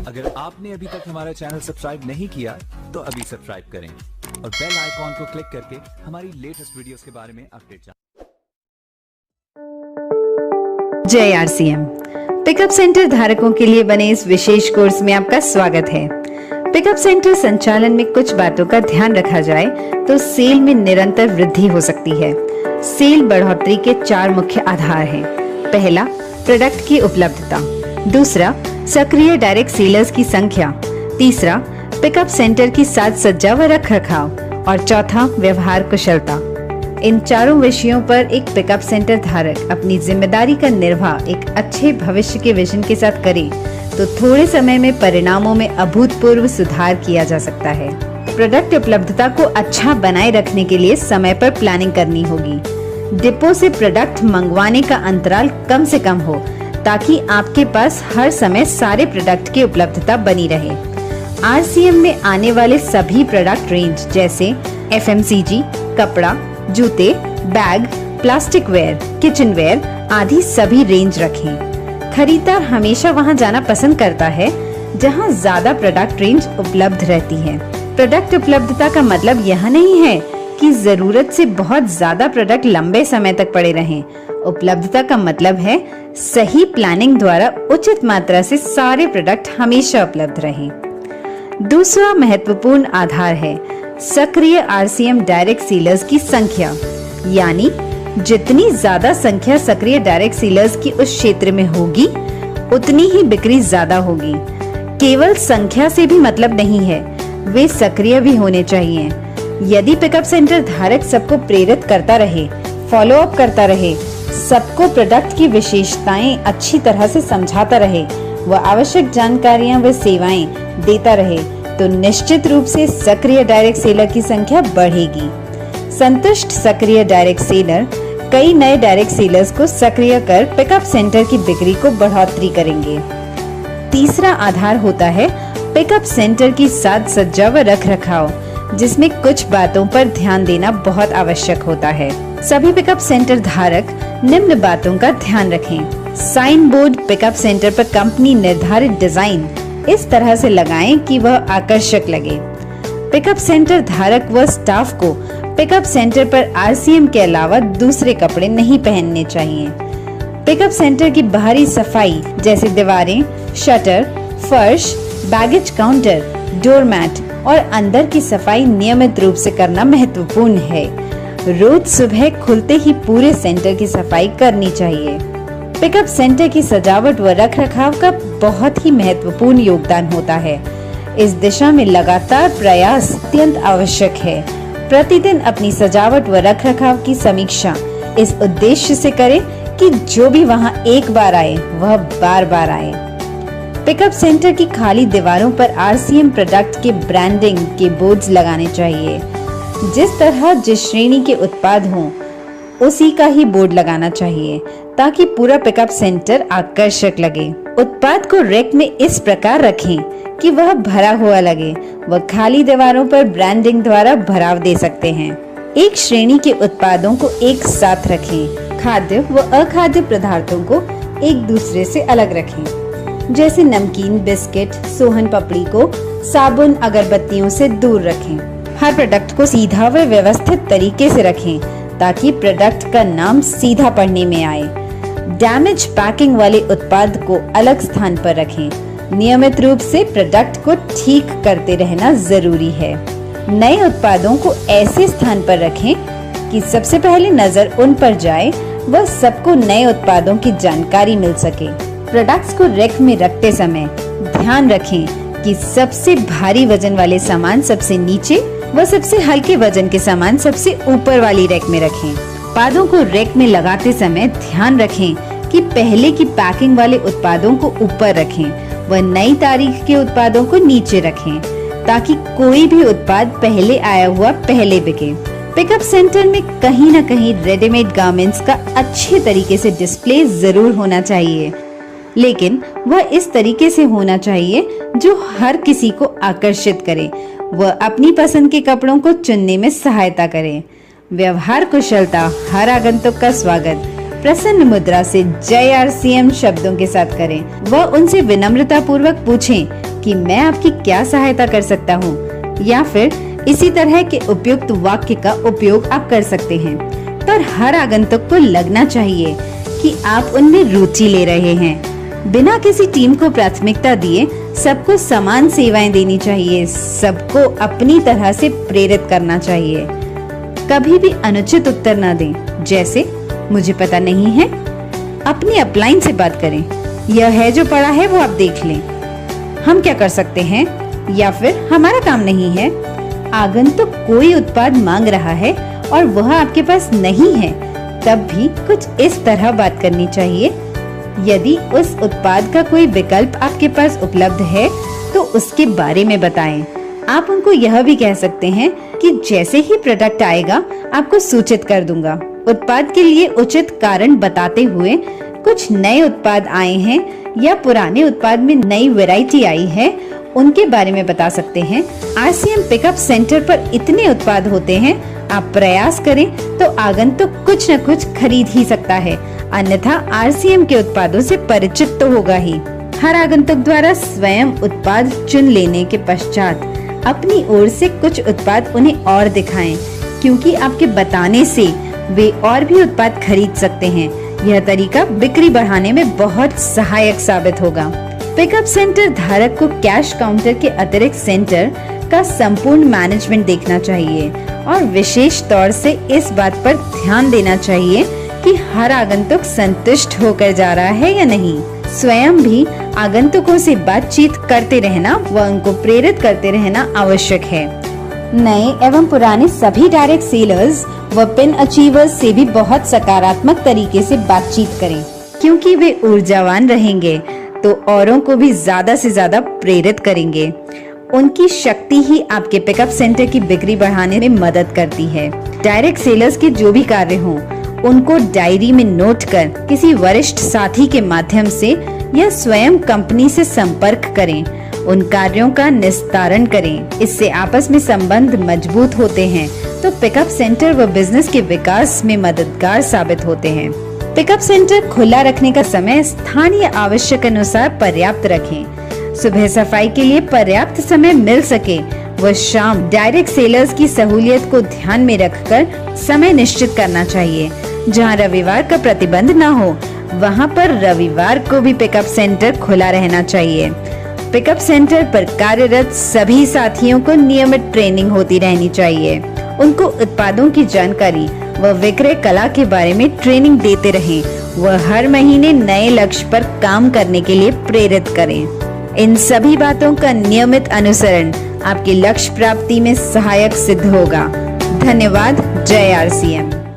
अगर आपने अभी तक हमारा चैनल सब्सक्राइब नहीं किया तो अभी सब्सक्राइब करें और बेल आइकॉन को क्लिक करके हमारी लेटेस्ट वीडियोस के बारे में अपडेट जानें। जय आरसीएम पिकअप सेंटर धारकों के लिए बने इस विशेष कोर्स में आपका स्वागत है। पिकअप सेंटर संचालन में कुछ बातों का ध्यान रखा जाए तो सेल में निरंतर वृद्धि हो सकती है। सेल बढ़ोतरी के 4 मुख्य आधार हैं। पहला, प्रोडक्ट की उपलब्धता। दूसरा, सक्रिय डायरेक्ट सेलर्स की संख्या। तीसरा, पिकअप सेंटर की साज सज्जा व रखरखाव। और चौथा, व्यवहार कुशलता। इन चारों विषयों पर एक पिकअप सेंटर धारक अपनी जिम्मेदारी का निर्वाह एक अच्छे भविष्य के विजन के साथ करे तो थोड़े समय में परिणामों में अभूतपूर्व सुधार किया जा सकता है। प्रोडक्ट उपलब्धता को अच्छा बनाए रखने के लिए समय पर प्लानिंग करनी होगी। डिपो से प्रोडक्ट मंगवाने का अंतराल कम से कम हो ताकि आपके पास हर समय सारे प्रोडक्ट की उपलब्धता बनी रहे। आरसीएम में आने वाले सभी प्रोडक्ट रेंज जैसे एफएमसीजी, कपड़ा, जूते, bag, plastic ware, kitchen ware आदि सभी रेंज रखें। खरीदार हमेशा वहां जाना पसंद करता है जहां ज्यादा प्रोडक्ट रेंज उपलब्ध रहती है। प्रोडक्ट उपलब्धता का मतलब यह नहीं है कि जरूरत से बहुत ज्यादा प्रोडक्ट लंबे समय तक पड़े रहें। उपलब्धता का मतलब है सही प्लानिंग द्वारा उचित मात्रा से सारे प्रोडक्ट हमेशा उपलब्ध रहें। दूसरा महत्वपूर्ण आधार है सक्रिय आरसीएम डायरेक्ट सेलर्स की संख्या, यानी जितनी ज्यादा संख्या सक्रिय डायरेक्ट सेलर्स की उस क्षेत्र में होगी उतनी ही बिक्री ज्यादा होगी। केवल संख्या से भी मतलब नहीं है, वे सक्रिय भी होने चाहिए। यदि पिकअप सेंटर धारक सबको प्रेरित करता रहे, फॉलो अप करता रहे, सबको प्रोडक्ट की विशेषताएं अच्छी तरह से समझाता रहे व आवश्यक जानकारियां व सेवाएं देता रहे तो निश्चित रूप से सक्रिय डायरेक्ट सेलर की संख्या बढ़ेगी। संतुष्ट सक्रिय डायरेक्ट सेलर कई नए डायरेक्ट सेलर्स को सक्रिय कर पिकअप सेंटर की बिक्री को बढ़ोतरी करेंगे। तीसरा आधार होता है पिकअप सेंटर की साज सज्जा व रखरखाव, जिसमें कुछ बातों पर ध्यान देना बहुत आवश्यक होता है। सभी पिकअप सेंटर धारक निम्न बातों का ध्यान रखें। साइन बोर्ड पिकअप सेंटर पर कंपनी निर्धारित डिजाइन इस तरह से लगाएं कि वह आकर्षक लगे। पिकअप सेंटर धारक व स्टाफ को पिकअप सेंटर पर आरसीएम के अलावा दूसरे कपड़े नहीं पहनने चाहिए। पिकअप सेंटर की बाहरी सफाई जैसे दीवारें, शटर, फर्श, बैगेज काउंटर, डोरमैट और अंदर की सफाई नियमित रूप से करना महत्वपूर्ण है। रोज सुबह खुलते ही पूरे सेंटर की सफाई करनी चाहिए। पिकअप सेंटर की सजावट व रखरखाव का बहुत ही महत्वपूर्ण योगदान होता है। इस दिशा में लगातार प्रयास अत्यंत आवश्यक है। प्रतिदिन अपनी सजावट व रखरखाव की समीक्षा इस उद्देश्य से करें कि जो भी वहां एक बार आए वह बार बार आए। पिकअप सेंटर की खाली दीवारों पर आरसीएम प्रोडक्ट के ब्रांडिंग के बोर्ड्स लगाने चाहिए। जिस तरह जिस श्रेणी के उत्पाद हों उसी का ही बोर्ड लगाना चाहिए ताकि पूरा पिकअप सेंटर आकर्षक लगे। उत्पाद को रैक में इस प्रकार रखें कि वह भरा हुआ लगे व खाली दीवारों पर ब्रांडिंग द्वारा भराव दे सकते हैं। एक श्रेणी के उत्पादों को एक साथ रखें। खाद्य व अखाद्य पदार्थों को एक दूसरे से अलग रखें। जैसे नमकीन, बिस्किट, सोहन पपड़ी को साबुन, अगरबत्तियों से दूर रखें। हर प्रोडक्ट को सीधा व व्यवस्थित तरीके से रखें ताकि प्रोडक्ट का नाम सीधा पढ़ने में आए। डैमेज पैकिंग वाले उत्पाद को अलग स्थान पर रखें। नियमित रूप से प्रोडक्ट को ठीक करते रहना जरूरी है। नए उत्पादों को ऐसे स्थान पर रखें कि सबसे पहले नजर उन पर जाए व सबको नए उत्पादों की जानकारी मिल सके। प्रोडक्ट्स को रैक में रखते समय ध्यान रखें कि सबसे भारी वजन वाले सामान सबसे नीचे व सबसे हल्के वजन के सामान सबसे ऊपर वाली रैक में रखें। उत्पादों को रैक में लगाते समय ध्यान रखें कि पहले की पैकिंग वाले उत्पादों को ऊपर रखें व नई तारीख के उत्पादों को नीचे रखें ताकि कोई भी उत्पाद पहले आया हुआ पहले बिके। पिकअप सेंटर में कहीं न कहीं रेडीमेड गारमेंट्स का अच्छे तरीके से डिस्प्ले जरूर होना चाहिए, लेकिन वह इस तरीके से होना चाहिए जो हर किसी को आकर्षित करे व अपनी पसंद के कपड़ों को चुनने में सहायता करे। व्यवहार कुशलता हर आगंतुक का स्वागत प्रसन्न मुद्रा से जय आरसीएम शब्दों के साथ करें व उनसे विनम्रता पूर्वक पूछें कि मैं आपकी क्या सहायता कर सकता हूँ, या फिर इसी तरह के उपयुक्त वाक्य का उपयोग आप कर सकते हैं। पर हर आगंतुक को लगना चाहिए कि आप उनमें रुचि ले रहे हैं। बिना किसी टीम को प्राथमिकता दिए सबको समान सेवाएं देनी चाहिए, सबको अपनी तरह से प्रेरित करना चाहिए। कभी भी अनुचित उत्तर न दें, जैसे मुझे पता नहीं है। अपनी अपलाइन से बात करें, यह है जो पड़ा है वो आप देख लें, हम क्या कर सकते हैं, या फिर हमारा काम नहीं है। आगंतुक कोई उत्पाद मांग रहा है और वह आपके पास नहीं है, तब भी कुछ इस तरह बात करनी चाहिए। यदि उस उत्पाद का कोई विकल्प आपके पास उपलब्ध है तो उसके बारे में बताएं। आप उनको यह भी कह सकते हैं कि जैसे ही प्रोडक्ट आएगा आपको सूचित कर दूंगा। उत्पाद के लिए उचित कारण बताते हुए कुछ नए उत्पाद आए हैं या पुराने उत्पाद में नई वैरायटी आई है, उनके बारे में बता सकते हैं। RCM पिकअप सेंटर पर इतने उत्पाद होते हैं, आप प्रयास करें तो आगंतुक कुछ न कुछ खरीद ही सकता है, अन्यथा RCM के उत्पादों से परिचित तो होगा ही। हर आगंतुक द्वारा स्वयं उत्पाद चुन लेने के पश्चात अपनी ओर से कुछ उत्पाद उन्हें और दिखाएं, क्योंकि आपके बताने से वे और भी उत्पाद खरीद सकते हैं। यह तरीका बिक्री बढ़ाने में बहुत सहायक साबित होगा। पिकअप सेंटर धारक को कैश काउंटर के अतिरिक्त सेंटर का संपूर्ण मैनेजमेंट देखना चाहिए और विशेष तौर से इस बात पर ध्यान देना चाहिए कि हर आगंतुक संतुष्ट होकर जा रहा है या नहीं। स्वयं भी आगंतुकों से बातचीत करते रहना व उनको प्रेरित करते रहना आवश्यक है। नए एवं पुराने सभी डायरेक्ट सेलर्स व पिन अचीवर्स से भी बहुत सकारात्मक तरीके से बातचीत करें, क्योंकि वे ऊर्जावान रहेंगे तो औरों को भी ज्यादा से ज्यादा प्रेरित करेंगे। उनकी शक्ति ही आपके पिकअप सेंटर की बिक्री बढ़ाने में मदद करती है। डायरेक्ट सेलर्स के जो भी कार्य हों, उनको डायरी में नोट कर किसी वरिष्ठ साथी के माध्यम से या स्वयं कंपनी से संपर्क करें। उन कार्यों का निस्तारण करें। इससे आपस में संबंध मजबूत होते हैं तो पिकअप सेंटर व बिजनेस के विकास में मददगार साबित होते हैं। पिकअप सेंटर खुला रखने का समय स्थानीय आवश्यक अनुसार पर्याप्त रखें। सुबह सफाई के लिए पर्याप्त समय मिल सके व शाम डायरेक्ट सेलर्स की सहूलियत को ध्यान में रखकर समय निश्चित करना चाहिए। जहां रविवार का प्रतिबंध न हो, वहां पर रविवार को भी पिकअप सेंटर खुला रहना चाहिए। पिकअप सेंटर पर कार्यरत सभी साथियों को नियमित ट्रेनिंग होती रहनी चाहिए। उनको उत्पादों की जानकारी व विक्रय कला के बारे में ट्रेनिंग देते रहें व हर महीने नए लक्ष्य पर काम करने के लिए प्रेरित करें। इन सभी बातों का नियमित अनुसरण आपके लक्ष्य प्राप्ति में सहायक सिद्ध होगा। धन्यवाद। जय RCM।